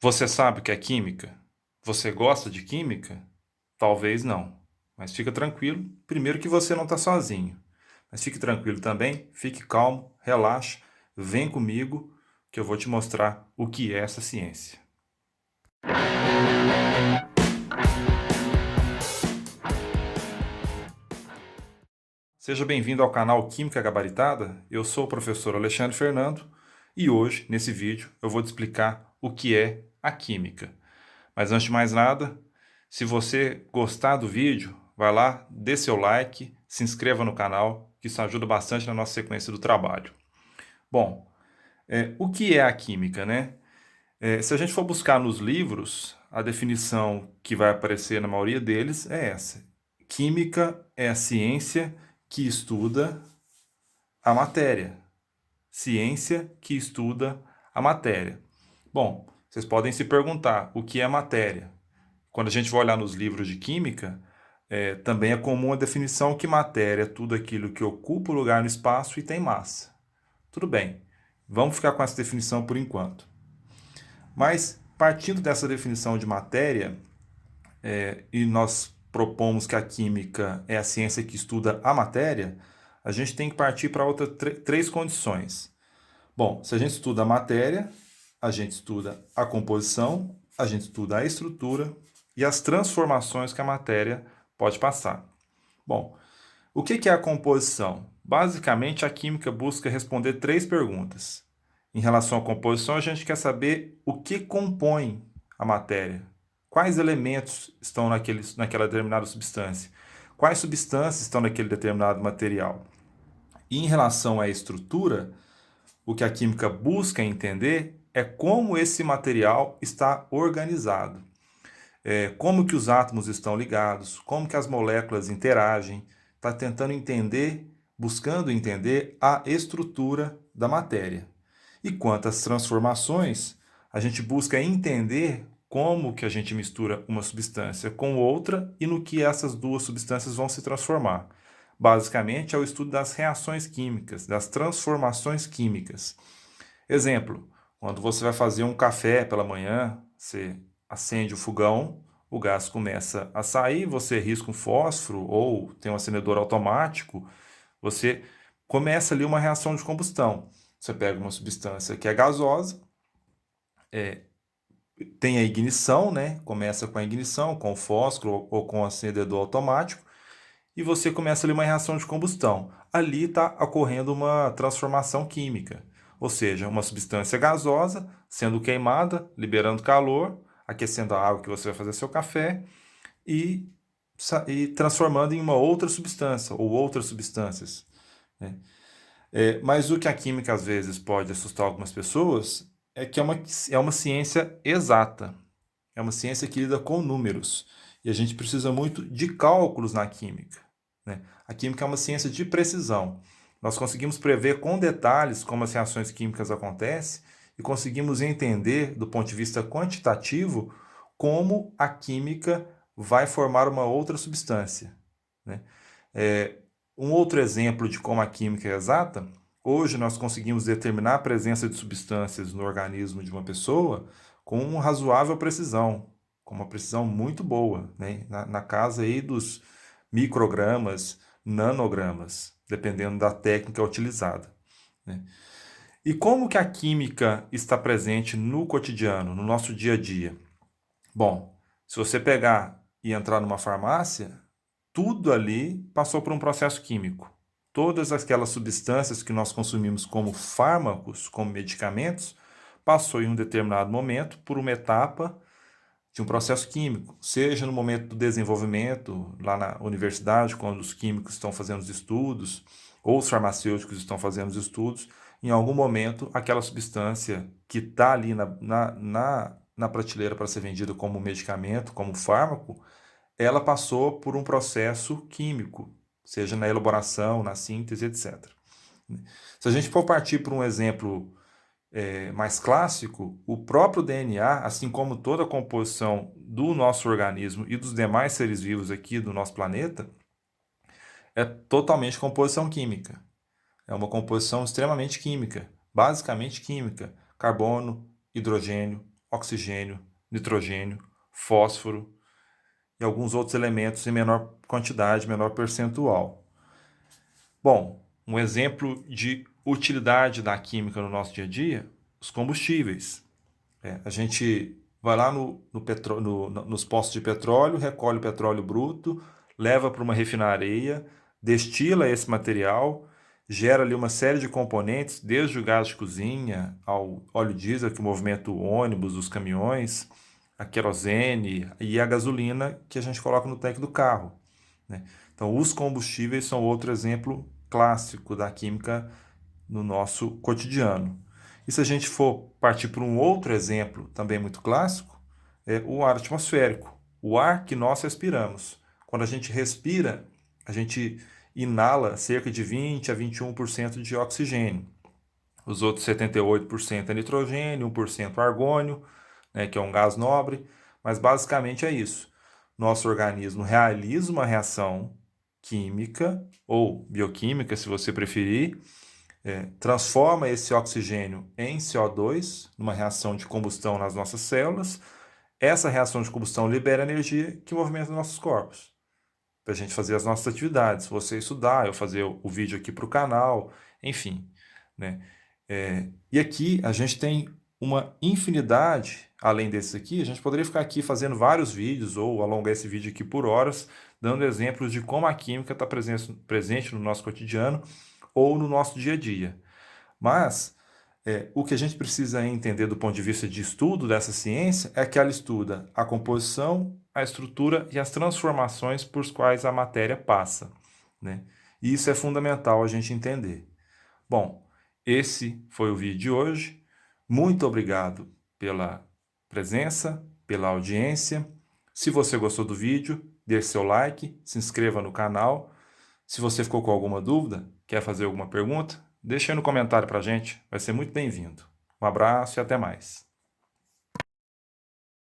Você sabe o que é química? Você gosta de química? Talvez não. Mas fica tranquilo, primeiro que você não está sozinho. Mas fique tranquilo também, fique calmo, relaxe, vem comigo que eu vou te mostrar o que é essa ciência. Seja bem-vindo ao canal Química Gabaritada. Eu sou o professor Alexandre Fernando e hoje, nesse vídeo, eu vou te explicar o que é a química. Mas antes de mais nada, se você gostar do vídeo, vai lá, dê seu like, se inscreva no canal, que isso ajuda bastante na nossa sequência do trabalho. Bom, o que é a química, né? Se a gente for buscar nos livros, a definição que vai aparecer na maioria deles é essa. Química é a ciência que estuda a matéria. Ciência que estuda a matéria. Bom, vocês podem se perguntar o que é matéria. Quando a gente vai olhar nos livros de química, também é comum a definição que matéria é tudo aquilo que ocupa o lugar no espaço e tem massa. Tudo bem, vamos ficar com essa definição por enquanto. Mas, partindo dessa definição de matéria, e nós propomos que a química é a ciência que estuda a matéria, a gente tem que partir para outras três condições. Bom, se a gente estuda a matéria, a gente estuda a composição, a gente estuda a estrutura e as transformações que a matéria pode passar. Bom, o que é a composição? Basicamente, a química busca responder três perguntas. Em relação à composição, a gente quer saber o que compõe a matéria. Quais elementos estão naquela determinada substância? Quais substâncias estão naquele determinado material? E em relação à estrutura, o que a química busca entender é como esse material está organizado, como que os átomos estão ligados, como que as moléculas interagem, está tentando entender, buscando entender a estrutura da matéria. E quanto às transformações, a gente busca entender como que a gente mistura uma substância com outra e no que essas duas substâncias vão se transformar. Basicamente, é o estudo das reações químicas, das transformações químicas. Exemplo, quando você vai fazer um café pela manhã, você acende o fogão, o gás começa a sair, você risca um fósforo ou tem um acendedor automático, você começa ali uma reação de combustão. Você pega uma substância que é gasosa, tem a ignição, né? Começa com a ignição, com o fósforo ou com o acendedor automático, e você começa ali uma reação de combustão. Ali está ocorrendo uma transformação química, ou seja, uma substância gasosa sendo queimada, liberando calor, aquecendo a água que você vai fazer seu café e, e transformando em uma outra substância ou outras substâncias, né? Mas o que a química às vezes pode assustar algumas pessoas é que é uma ciência exata, é uma ciência que lida com números. E a gente precisa muito de cálculos na química, né? A química é uma ciência de precisão. Nós conseguimos prever com detalhes como as reações químicas acontecem e conseguimos entender, do ponto de vista quantitativo, como a química vai formar uma outra substância, né? É, um outro exemplo de como a química é exata, hoje nós conseguimos determinar a presença de substâncias no organismo de uma pessoa com uma razoável precisão, com uma precisão muito boa, né? Na casa aí dos microgramas, nanogramas, dependendo da técnica utilizada, né? E como que a química está presente no cotidiano, no nosso dia a dia? Bom, se você pegar e entrar numa farmácia, tudo ali passou por um processo químico. Todas aquelas substâncias que nós consumimos como fármacos, como medicamentos, passou em um determinado momento por uma etapa de um processo químico, seja no momento do desenvolvimento, lá na universidade, quando os químicos estão fazendo os estudos, ou os farmacêuticos estão fazendo os estudos, em algum momento aquela substância que está ali na prateleira para ser vendida como medicamento, como fármaco, ela passou por um processo químico, seja na elaboração, na síntese, etc. Se a gente for partir para um exemplo mais clássico, o próprio DNA, assim como toda a composição do nosso organismo e dos demais seres vivos aqui do nosso planeta, é totalmente composição química. É uma composição extremamente química, basicamente química: carbono, hidrogênio, oxigênio, nitrogênio, fósforo e alguns outros elementos em menor quantidade, menor percentual. Bom, um exemplo de utilidade da química no nosso dia a dia, os combustíveis. A gente vai lá nos postos de petróleo, recolhe o petróleo bruto, leva para uma refinaria, destila esse material, gera ali uma série de componentes, desde o gás de cozinha ao óleo diesel que movimenta o ônibus, os caminhões, a querosene e a gasolina que a gente coloca no tanque do carro, né? Então, os combustíveis são outro exemplo clássico da química no nosso cotidiano. E se a gente for partir para um outro exemplo também muito clássico, é o ar atmosférico, o ar que nós respiramos. Quando a gente respira, a gente inala cerca de 20 a 21% de oxigênio. Os outros 78% é nitrogênio, 1% argônio, né, que é um gás nobre, mas basicamente é isso. Nosso organismo realiza uma reação química ou bioquímica, se você preferir, transforma esse oxigênio em CO2, numa reação de combustão nas nossas células. Essa reação de combustão libera energia que movimenta os nossos corpos, para a gente fazer as nossas atividades. Você estudar, eu fazer o vídeo aqui para o canal, enfim, né? E aqui a gente tem uma infinidade, além desses aqui, a gente poderia ficar aqui fazendo vários vídeos ou alongar esse vídeo aqui por horas, dando exemplos de como a química está presente no nosso cotidiano ou no nosso dia a dia. Mas o que a gente precisa entender do ponto de vista de estudo dessa ciência é que ela estuda a composição, a estrutura e as transformações por quais a matéria passa, né? E isso é fundamental a gente entender. Bom, esse foi o vídeo de hoje. Muito obrigado pela presença, pela audiência. Se você gostou do vídeo, deixe seu like, se inscreva no canal. Se você ficou com alguma dúvida, quer fazer alguma pergunta, deixe aí no comentário para a gente, vai ser muito bem-vindo. Um abraço e até mais.